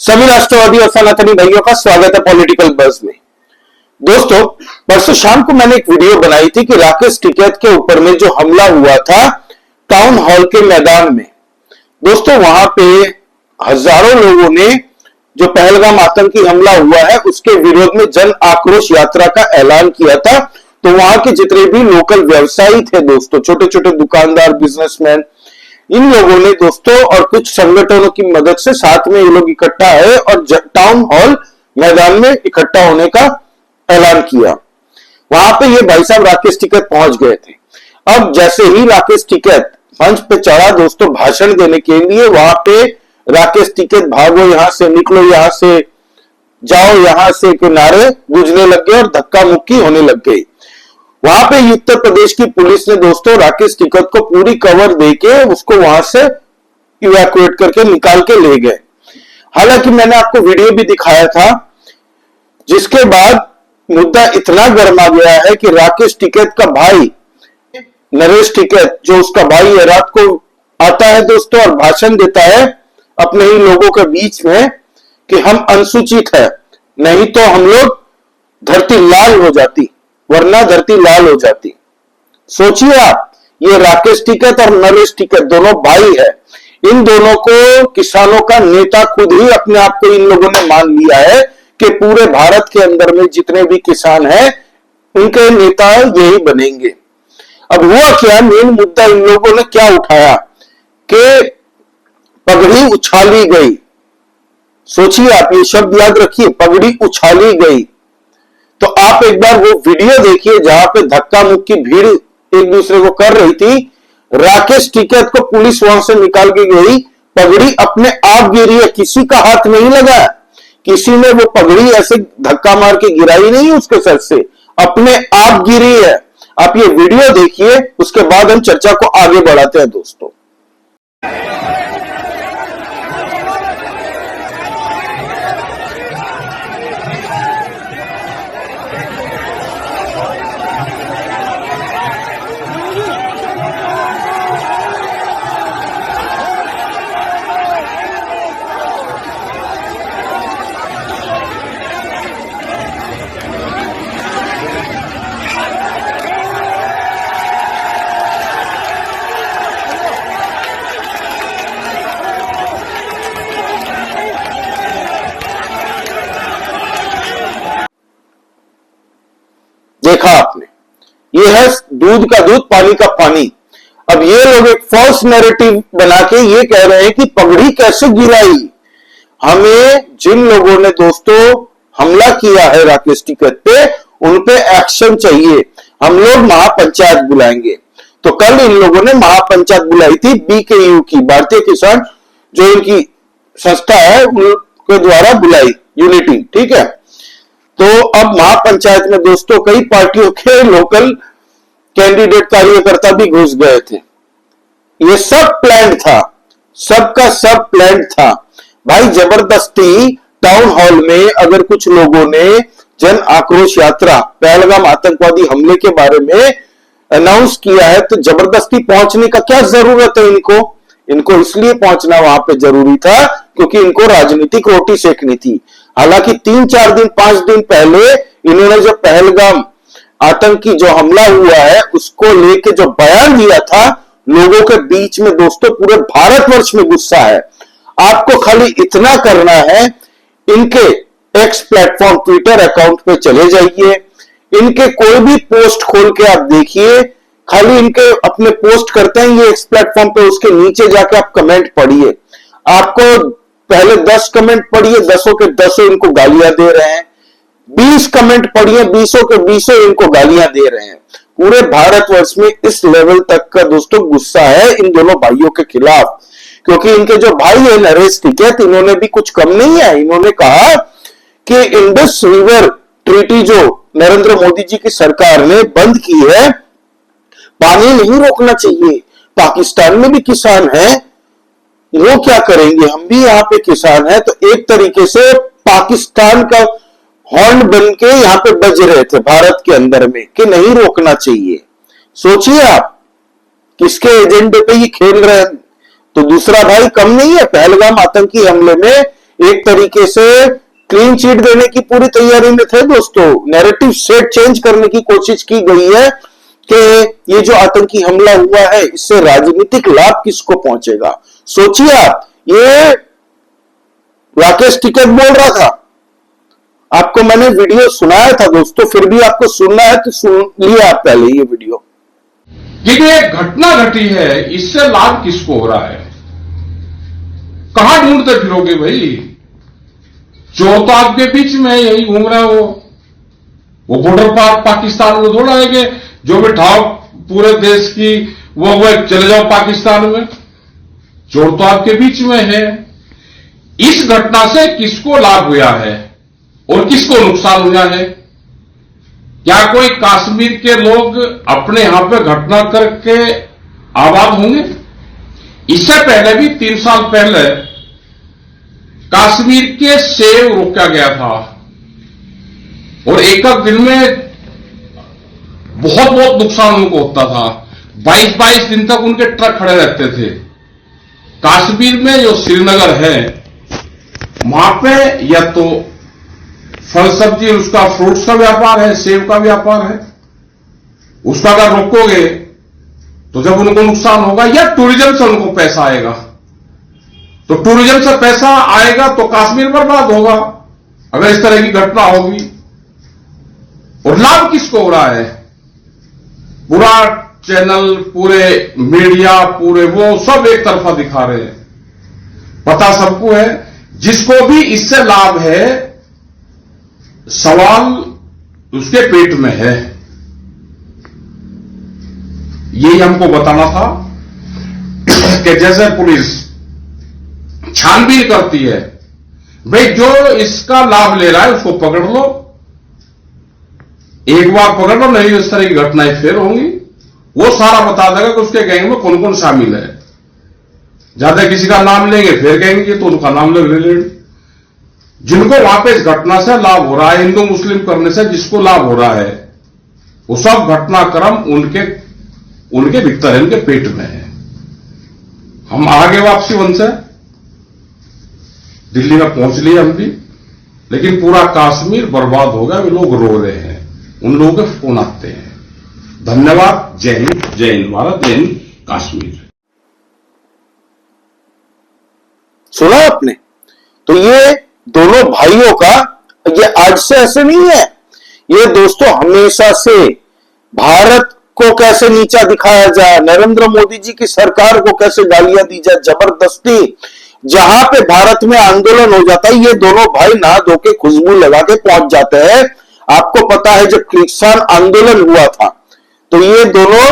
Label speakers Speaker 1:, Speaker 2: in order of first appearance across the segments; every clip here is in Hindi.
Speaker 1: सभी राष्ट्रवादी और सनातनी भाइयों का स्वागत है पॉलिटिकल बज़ में। दोस्तों, परसों शाम को मैंने एक वीडियो बनाई थी कि राकेश टिकैत के ऊपर में जो हमला हुआ था टाउन हॉल के मैदान में। दोस्तों, वहां पे हजारों लोगों ने जो पहलगाम आतंकी हमला हुआ है उसके विरोध में जन आक्रोश यात्रा का ऐलान किया था। तो वहां के जितने भी लोकल व्यवसायी थे दोस्तों, छोटे छोटे दुकानदार, बिजनेसमैन, इन लोगों ने दोस्तों और कुछ संगठनों की मदद से साथ में ये लोग इकट्ठा है और टाउन हॉल मैदान में इकट्ठा होने का ऐलान किया। वहां पे ये भाई साहब राकेश टिकैत पहुंच गए थे। अब जैसे ही राकेश टिकैत मंच पे चढ़ा दोस्तों भाषण देने के लिए, वहां पे राकेश टिकैत भागो यहां से, निकलो यहां से, जाओ यहां से के नारे गूंजने लग गए और धक्का मुक्की होने लग गई। वहां पे उत्तर प्रदेश की पुलिस ने दोस्तों राकेश टिकैत को पूरी कवर देके उसको वहां से इवैक्यूएट करके निकाल के ले गए। हालांकि मैंने आपको वीडियो भी दिखाया था, जिसके बाद मुद्दा इतना गर्मा गया है कि राकेश टिकैत का भाई नरेश टिकैत, जो उसका भाई है, रात को आता है दोस्तों और भाषण देता है अपने ही लोगों के बीच में कि हम अनुसूचित है, नहीं तो हम लोग धरती लाल हो जाती, वरना धरती लाल हो जाती। सोचिए आप, ये राकेश टिकैत और नरेश टिकैत दोनों भाई है। इन दोनों को किसानों का नेता खुद ही अपने आप को इन लोगों ने मान लिया है कि पूरे भारत के अंदर में जितने भी किसान हैं उनके नेता यही बनेंगे। अब हुआ क्या, मेन मुद्दा इन लोगों ने क्या उठाया कि पगड़ी उछाली गई। सोचिए आप, ये शब्द याद रखिए, पगड़ी उछाली गई। तो आप एक बार वो वीडियो देखिए जहां पे धक्का मुक्की भीड़ एक दूसरे को कर रही थी। राकेश टिकैत को पुलिस वहां से निकाल के गई, पगड़ी अपने आप गिरी है, किसी का हाथ नहीं लगा, किसी ने वो पगड़ी ऐसे धक्का मार के गिराई नहीं उसके सर से, अपने आप गिरी है। आप ये वीडियो देखिए, उसके बाद हम चर्चा को आगे बढ़ाते हैं दोस्तों। देखा आपने, ये है दूध का दूध, पानी का पानी। अब ये लोग एक फॉल्स नैरेटिव बना के ये कह रहे हैं कि पगड़ी कैसे गिराई। हमें जिन लोगों ने दोस्तों हमला किया है राकेश टिकैत पे, उन पे एक्शन चाहिए। हम लोग महापंचायत बुलाएंगे। तो कल इन लोगों ने महापंचायत बुलाई थी BKU की, भारतीय किसान जो इनकी संस्था है उनके द्वारा बुलाई, यूनिटी, ठीक है। तो अब महापंचायत में दोस्तों कई पार्टियों के लोकल कैंडिडेट कार्यकर्ता भी घुस गए थे। ये सब प्लान था, सबका सब प्लान था भाई। जबरदस्ती टाउन हॉल में अगर कुछ लोगों ने जन आक्रोश यात्रा पहलगाम आतंकवादी हमले के बारे में अनाउंस किया है, तो जबरदस्ती पहुंचने का क्या जरूरत है इनको इसलिए पहुंचना वहां पे जरूरी था क्योंकि इनको राजनीतिक रोटी सेकनी थी। हालांकि 3-4 दिन 5 दिन पहले इन्होंने जो पहलगाम आतंकी जो हमला हुआ है उसको लेके जो बयान दिया था, लोगों के बीच में दोस्तों पूरे भारतवर्ष में गुस्सा है। आपको खाली इतना करना है, इनके एक्स प्लेटफॉर्म ट्विटर अकाउंट पे चले जाइए, इनके कोई भी पोस्ट खोल के आप देखिए, खाली इनके अपने पोस्ट करते हैं ये एक्स प्लेटफॉर्म पे, उसके नीचे जाके आप कमेंट पढ़िए। आपको पहले 10 कमेंट पढ़िए, 10 के 10 इनको गालियां दे रहे हैं। 20 कमेंट पढ़िए, 20 के 20 इनको गालियां दे रहे हैं। पूरे भारतवर्ष में इस लेवल तक का दोस्तों गुस्सा है इन दोनों भाइयों के खिलाफ, क्योंकि इनके जो भाई है नरेश टिकैत, इन्होंने भी कुछ कम नहीं है। इन्होंने कहा कि इंडस रिवर ट्रीटी जो नरेंद्र मोदी जी की सरकार ने बंद की है, पानी नहीं रोकना चाहिए। पाकिस्तान में भी किसान है, वो क्या करेंगे, हम भी यहाँ पे किसान है। तो एक तरीके से पाकिस्तान का हॉर्न बन के यहाँ पे बज रहे थे भारत के अंदर में कि नहीं रोकना चाहिए। सोचिए आप किसके एजेंडे पे ये खेल रहे हैं। तो दूसरा भाई कम नहीं है, पहलगाम आतंकी हमले में एक तरीके से क्लीन चिट देने की पूरी तैयारी में थे दोस्तों। नैरेटिव सेट चेंज करने की कोशिश की गई है कि ये जो आतंकी हमला हुआ है इससे राजनीतिक लाभ किसको पहुंचेगा। सोचिए आप, ये राकेश टिकैत बोल रहा था, आपको मैंने वीडियो सुनाया था दोस्तों, फिर भी आपको सुनना है तो सुन लिया आप पहले ये वीडियो।
Speaker 2: ये एक घटना घटी है, इससे लाभ किसको हो रहा है? कहां ढूंढते फिरोगे भाई? चोर तो आपके बीच में यही घूम रहा है। वो बॉर्डर पार पाकिस्तान में थोड़ा है कि जो भी ठाव पूरे देश की वो चले जाओ पाकिस्तान में। चोर तो आपके बीच में है। इस घटना से किसको लाभ हुआ है और किसको नुकसान हुआ है? क्या कोई कश्मीर के लोग अपने यहां पे घटना करके आबाद होंगे? इससे पहले भी 3 साल पहले कश्मीर के सेब रोका गया था और एक दिन में बहुत नुकसान उनको होता था। 22-22 दिन तक उनके ट्रक खड़े रहते थे। कश्मीर में जो श्रीनगर है वहां पे या तो फल सब्जी, उसका फ्रूट्स का व्यापार है, सेब का व्यापार है। उसका अगर रोकोगे तो जब उनको नुकसान होगा, या टूरिज्म से उनको पैसा आएगा, तो टूरिज्म से पैसा आएगा तो कश्मीर बर्बाद होगा अगर इस तरह की घटना होगी। और लाभ किसको हो रहा है? पूरा चैनल, पूरे मीडिया, पूरे वो सब एक तरफा दिखा रहे हैं। पता सबको है, जिसको भी इससे लाभ है, सवाल उसके पेट में है। यही हमको बताना था कि जैसे पुलिस छानबीन करती है, भाई जो इसका लाभ ले रहा है उसको पकड़ लो। एक बार पकड़ लो, नहीं इस तरह की घटनाएं फिर होंगी। वो सारा बता देगा कि उसके गैंग में कौन कौन शामिल है। ज्यादा किसी का नाम लेंगे फिर कहेंगे तो उनका नाम ले लेंगे। जिनको वहां पे इस घटना से लाभ हो रहा है, हिंदू मुस्लिम करने से जिसको लाभ हो रहा है, वो सब घटनाक्रम उनके भीतर है, उनके पेट में है। हम आगे वापसी वन से दिल्ली में पहुंच लिए हम भी, लेकिन पूरा कश्मीर बर्बाद हो गया। वे लोग रो रहे हैं, उन लोगों के फोन आते हैं। धन्यवाद। जय हिंद, जय हिंद भारत, जय हिंद कश्मीर।
Speaker 1: सुना आपने? तो ये दोनों भाइयों का, ये आज से ऐसे नहीं है, ये दोस्तों हमेशा से भारत को कैसे नीचा दिखाया जाए, नरेंद्र मोदी जी की सरकार को कैसे गालियां दी जाए जबरदस्ती, जहां पे भारत में आंदोलन हो जाता है, ये दोनों भाई नहा धो के खुशबू लगा के पहुंच जाते हैं। आपको पता है जब किसान आंदोलन हुआ था तो ये दोनों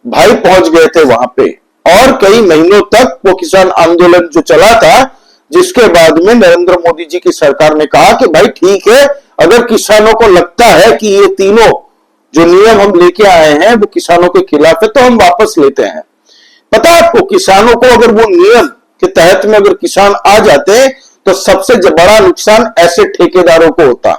Speaker 1: भाई पहुंच गए थे वहां पे, और कई महीनों तक वो किसान आंदोलन जो चला था, जिसके बाद में नरेंद्र मोदी जी की सरकार ने कहा कि भाई ठीक है, अगर किसानों को लगता है कि ये तीनों जो नियम हम लेके आए हैं वो किसानों के खिलाफ है तो हम वापस लेते हैं। पता है आपको, किसानों को अगर वो नियम के तहत में अगर किसान आ जाते तो सबसे बड़ा नुकसान ऐसे ठेकेदारों को होता।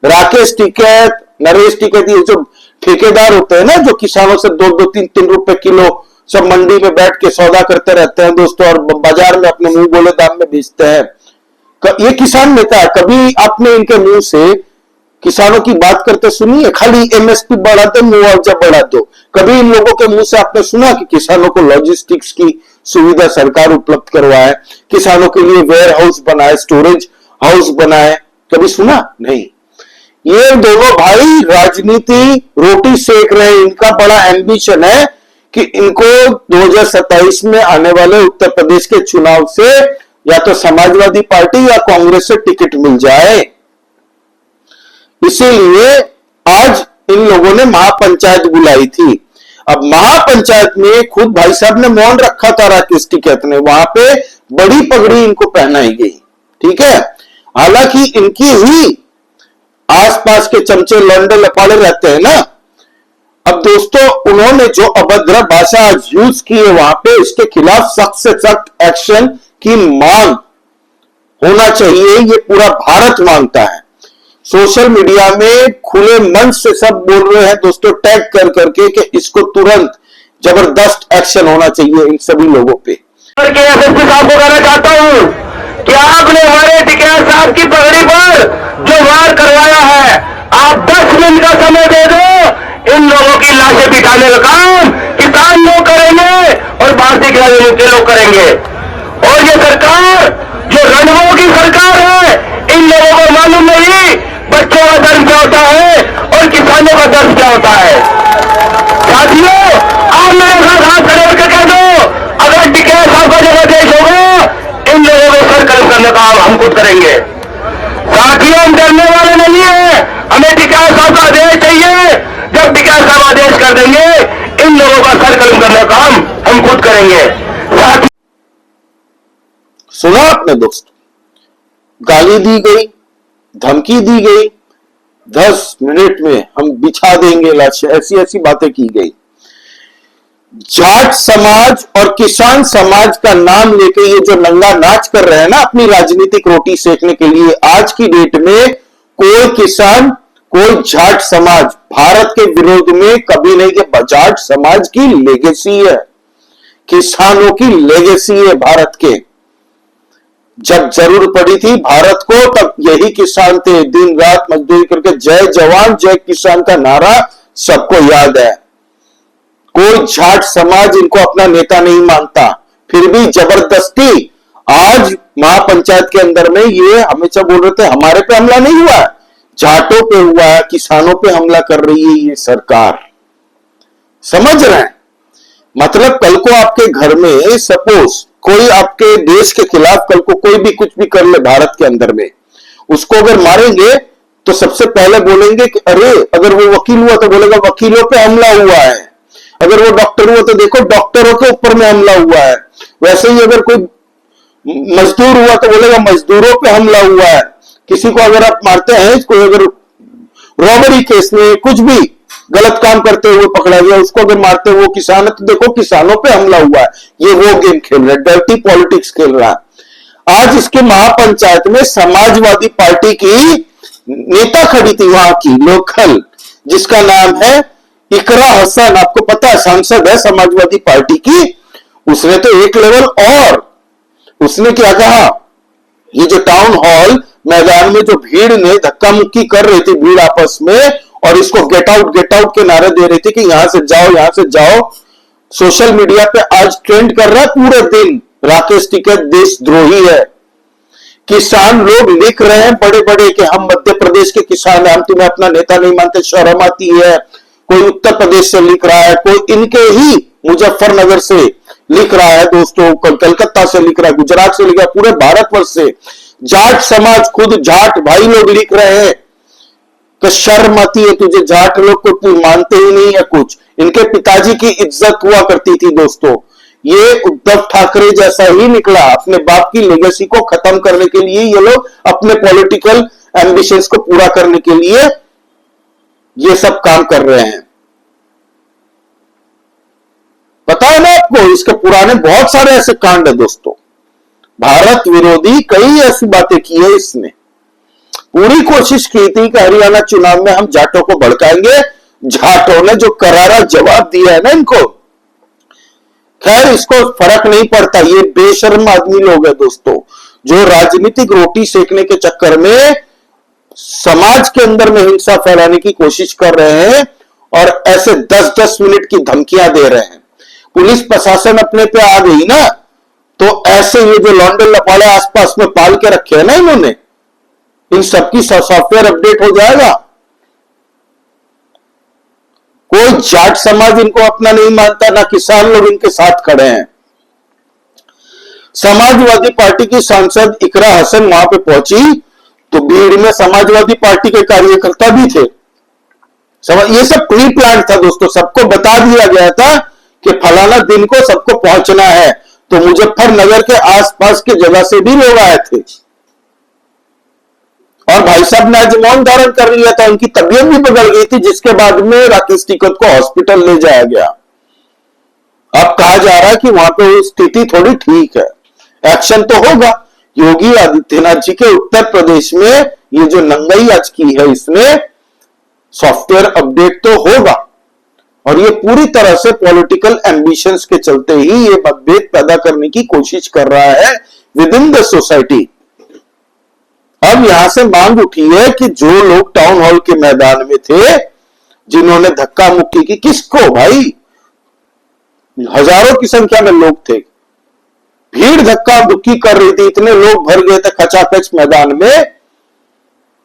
Speaker 1: राकेश टिकैत, नरेश टिकैत, ये जो ठेकेदार होते हैं ना, जो किसानों से 2-2, 3-3 रुपए किलो सब मंडी में बैठ के सौदा करते रहते हैं दोस्तों, और बाजार में अपने मुंह बोले दाम में बेचते हैं। ये किसान नेता है, कभी आपने इनके मुंह से किसानों की बात करते सुनी है? खाली एमएसपी बढ़ा दो, मुआवजा बढ़ा दो। कभी इन लोगों के मुंह से आपने सुना कि किसानों को लॉजिस्टिक्स की सुविधा सरकार उपलब्ध करवाए, किसानों के लिए वेयर हाउस बनाए, स्टोरेज हाउस बनाए? कभी सुना? नहीं। ये दोनों भाई राजनीति रोटी सेक रहे हैं। इनका बड़ा एम्बिशन है कि इनको 2027 में आने वाले उत्तर प्रदेश के चुनाव से या तो समाजवादी पार्टी या कांग्रेस से टिकट मिल जाए। इसीलिए आज इन लोगों ने महापंचायत बुलाई थी। अब महापंचायत में खुद भाई साहब ने मौन रखा था, राकेश टिकैत ने, वहां पे बड़ी पगड़ी इनको पहनाई गई। ठीक है, हालांकि इनकी ही आसपास के चमचे लौंडे लपाड़े रहते हैं ना। अब दोस्तों, उन्होंने जो अभद्र भाषा यूज की है वहां पे, इसके खिलाफ सख्त से सख्त एक्शन की मांग होना चाहिए। ये पूरा भारत मांगता है। सोशल मीडिया में खुले मन से सब बोल रहे हैं दोस्तों, टैग कर करके कि इसको तुरंत जबरदस्त एक्शन होना चाहिए इन सभी लोगों पे।
Speaker 3: एसएसपी साहब को कहना चाहता हूं कि आपने हमारे टिकैत साहब की पगड़ी पर जो वार करवाया है, आप 10 मिनट का समय दे दो, इन लोगों की लाशें बिठाने का काम किसान लोग करेंगे और भारतीय किसान के लोग करेंगे। और ये सरकार जो रणवों की सरकार है, इन लोगों को मालूम नहीं बच्चों का दर्द क्या होता है और किसानों का दर्द क्या होता है। साथियों, आप मेरे साथ हाथ खड़े होकर कह दो, अगर टिकैत साहब का जब आदेश होगा, इन लोगों को सर कलम करने का हम खुद करेंगे। साथियों, हम डरने वाले नहीं है, हमें टिकैत साहब का आदेश चाहिए। जब टिकैत साहब आदेश कर देंगे, इन लोगों का सर कलम करने का हम खुद करेंगे। साथियों,
Speaker 1: सुना आपने दोस्तों, गाली दी गई, धमकी दी गई, 10 मिनट में हम बिछा देंगे लाशें, ऐसी ऐसी बातें की गई। जाट समाज और किसान समाज का नाम लेके ये जो नंगा नाच कर रहे हैं ना अपनी राजनीतिक रोटी सेकने के लिए, आज की डेट में कोई किसान, कोई जाट समाज भारत के विरोध में कभी नहीं। ये जाट समाज की लेगेसी है, किसानों की लेगेसी है भारत के। जब जरूर पड़ी थी भारत को, तब यही किसान थे, दिन रात मजदूरी करके जय जवान जय किसान का नारा सबको याद है। कोई जाट समाज इनको अपना नेता नहीं मानता, फिर भी जबरदस्ती आज महापंचायत के अंदर में ये हमेशा बोल रहे थे हमारे पे हमला नहीं हुआ, जाटों पे हुआ है, किसानों पे हमला कर रही है ये सरकार। समझ रहे हैं? मतलब कल को आपके घर में सपोज कोई आपके देश के खिलाफ कल को कोई भी कुछ भी कर ले भारत के अंदर में, उसको अगर मारेंगे तो सबसे पहले बोलेंगे कि अरे अगर वो वकील हुआ तो बोलेगा वकीलों पे हमला हुआ है, अगर वो डॉक्टर हुआ तो देखो डॉक्टरों के ऊपर में हमला हुआ है। वैसे ही अगर कोई मजदूर हुआ तो बोलेगा मजदूरों पे हमला हुआ है। किसी को अगर आप मारते हैं, कोई अगर रॉबरी केस में कुछ भी गलत काम करते हुए पकड़ा गया, उसको अगर मारते हुए वो किसान है तो देखो किसानों पे हमला हुआ है। ये वो गेम खेल रहा है, डर्टी पॉलिटिक्स खेल रहा है। आज इसके महापंचायत में समाजवादी पार्टी की नेता खड़ी थी वहां की लोकल, जिसका नाम है इकरा हसन, आपको पता है सांसद है समाजवादी पार्टी की। उसने तो एक लेवल और उसने क्या कहा, ये जो टाउन हॉल मैदान में जो भीड़ ने धक्का मुक्की कर रही थी भीड़ आपस में, और इसको गेट आउट के नारे दे रही थी कि यहां से जाओ यहां से जाओ, सोशल मीडिया पे आज ट्रेंड कर रहा है पूरे दिन, राकेश टिकैत देशद्रोही है। किसान लोग लिख रहे हैं बड़े बड़े कि हम मध्य प्रदेश के किसान हैं, हम तुम्हें अपना नेता नहीं मानते, शर्म आती है। कोई उत्तर प्रदेश से लिख रहा है, कोई इनके ही मुजफ्फरनगर से लिख रहा है दोस्तों, कलकत्ता से लिख रहा है, गुजरात से लिख रहा है, पूरे भारतवर्ष से जाट समाज, खुद जाट भाई लोग लिख रहे हैं कि शर्म आती है तुझे, जाट लोग को तू मानते ही नहीं है कुछ। इनके पिताजी की इज्जत हुआ करती थी दोस्तों। ये उद्धव ठाकरे जैसा ही निकला, अपने बाप की लेगेसी को खत्म करने के लिए ये लोग अपने पॉलिटिकल एम्बिशंस को पूरा करने के लिए ये सब काम कर रहे हैं। पता है ना आपको, इसके पुराने बहुत सारे ऐसे कांड है दोस्तों, भारत विरोधी कई ऐसी बातें की है इसने। पूरी कोशिश की थी कि हरियाणा चुनाव में हम जाटों को भड़काएंगे, जाटों ने जो करारा जवाब दिया है ना इनको, खैर इसको फर्क नहीं पड़ता। ये बेशर्म आदमी लोग हैं दोस्तों, जो राजनीतिक रोटी सेकने के चक्कर में समाज के अंदर में हिंसा फैलाने की कोशिश कर रहे हैं और ऐसे 10-10 मिनट की धमकियां दे रहे हैं। पुलिस प्रशासन अपने पे आ गई ना, तो ऐसे ये जो लौंडे लपाड़े आसपास में पाल के रखे हैं ना इन्होंने, इन सबकी सॉफ्टवेयर अपडेट हो जाएगा। कोई जाट समाज इनको अपना नहीं मानता, ना किसान लोग इनके साथ खड़े हैं। समाजवादी पार्टी की सांसद इकरा हसन वहां पे पहुंची तो भीड़ में समाजवादी पार्टी के कार्यकर्ता भी थे। ये सब प्री प्लान था दोस्तों, सबको बता दिया गया था कि फलाना दिन को सबको पहुंचना है, तो मुजफ्फरनगर के आसपास के जगह से भी लोग आए थे और भाई साहब ने आज मौन धारण कर लिया था। उनकी तबीयत भी बदल गई थी, जिसके बाद में राकेश टिकैत को हॉस्पिटल ले जाया गया। अब कहा जा रहा है कि वहां पे स्थिति थोड़ी ठीक है, एक्शन तो होगा। योगी आदित्यनाथ जी के उत्तर प्रदेश में ये जो नंगाई आज की है इसने, सॉफ्टवेयर अपडेट तो होगा, और ये पूरी तरह से पॉलिटिकल एम्बिशंस के चलते ही ये मतभेद पैदा करने की कोशिश कर रहा है विद इन द सोसाइटी। अब यहां से मांग उठी है कि जो लोग टाउन हॉल के मैदान में थे, जिन्होंने धक्का मुक्की की, किसको भाई, हजारों की संख्या में लोग थे, भीड़ धक्का मुक्की कर रही थी, इतने लोग भर गए थे खचाखच मैदान में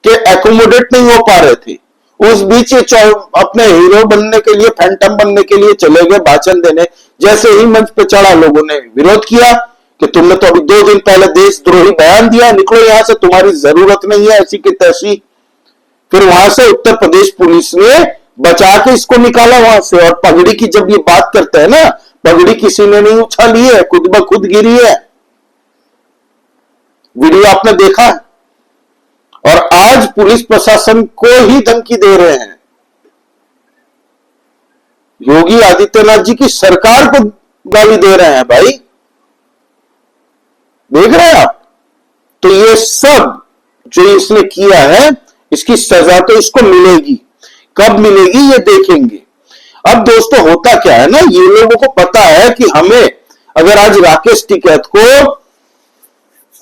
Speaker 1: कि एकोमोडेट नहीं हो पा रहे थे। उस बीच ये अपने हीरो बनने के लिए, फैंटम बनने के लिए चले गए भाषण देने। जैसे ही मंच पे चढ़ा, लोगों ने विरोध किया कि तुमने तो अभी 2 दिन पहले देशद्रोही बयान दिया, निकलो यहां से, तुम्हारी जरूरत नहीं है ऐसी की तैसी। फिर वहां से उत्तर प्रदेश पुलिस ने बचा के इसको निकाला वहां से। और पगड़ी की जब ये बात करते हैं ना, पगड़ी किसी ने नहीं उछाली है, खुद ब खुद गिरी है। वीडियो आपने देखा है। और आज पुलिस प्रशासन को ही धमकी दे रहे हैं, योगी आदित्यनाथ जी की सरकार को गाली दे रहे हैं भाई, देख रहे हैं आप। तो ये सब जो इसने किया है, इसकी सजा तो इसको मिलेगी। कब मिलेगी ये देखेंगे। अब दोस्तों होता क्या है ना, ये लोगों को पता है कि हमें, अगर आज राकेश टिकैत को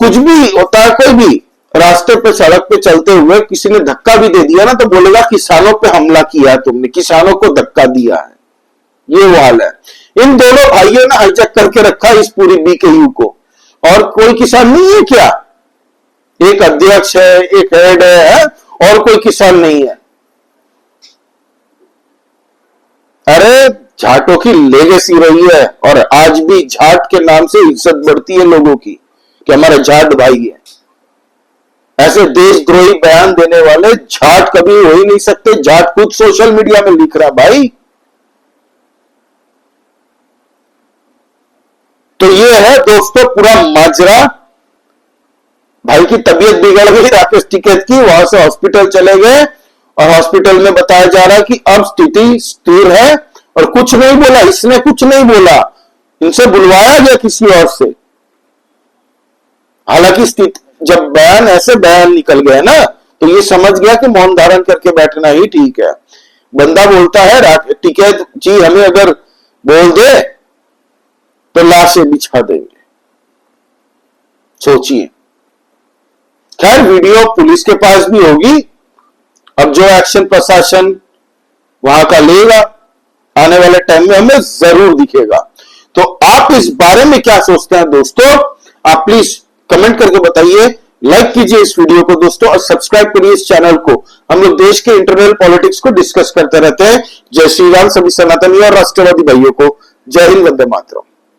Speaker 1: कुछ भी होता है, कोई भी रास्ते पे सड़क पे चलते हुए किसी ने धक्का भी दे दिया ना, तो बोलेगा किसानों पे हमला किया तुमने, किसानों को धक्का दिया है। ये वो हाल है। इन दोनों भाइयों ने हाईजैक करके रखा इस पूरी बीकेयू को। और कोई किसान नहीं है क्या? एक अध्यक्ष है, एक हेड है, और कोई किसान नहीं है। अरे जाटों की लेगेसी रही है, और आज भी जाट के नाम से इज्जत बढ़ती है लोगों की कि हमारे जाट भाई है। ऐसे देशद्रोही बयान देने वाले जाट कभी हो ही नहीं सकते। जाट खुद सोशल मीडिया में लिख रहा भाई। तो ये है दोस्तों पूरा माजरा। भाई की तबीयत बिगड़ गई राकेश टिकैत की, वहां से हॉस्पिटल चले गए, और हॉस्पिटल में बताया जा रहा है कि अब स्थिति स्थिर है। और कुछ नहीं बोला, इसने कुछ नहीं बोला, इनसे बुलवाया गया किसी और से। हालांकि स्थिति, जब बयान ऐसे बयान निकल गए ना, तो ये समझ गया कि मौन धारण करके बैठना ही ठीक है। बंदा बोलता है टिकैत जी हमें अगर बोल दे तो लाशें बिछा देंगे। सोचिए। खैर वीडियो पुलिस के पास भी होगी। अब जो एक्शन प्रशासन वहां का लेगा, आने वाले टाइम में हमें जरूर दिखेगा। तो आप इस बारे में क्या सोचते हैं दोस्तों? आप प्लीज कमेंट करके बताइए। लाइक कीजिए इस वीडियो को दोस्तों, और सब्सक्राइब करिए इस चैनल को। हम लोग देश के इंटरनल पॉलिटिक्स को डिस्कस करते रहते हैं। जय श्री राम सभी सनातनी और राष्ट्रवादी भाइयों को। जय हिंद, वंदे मातरम।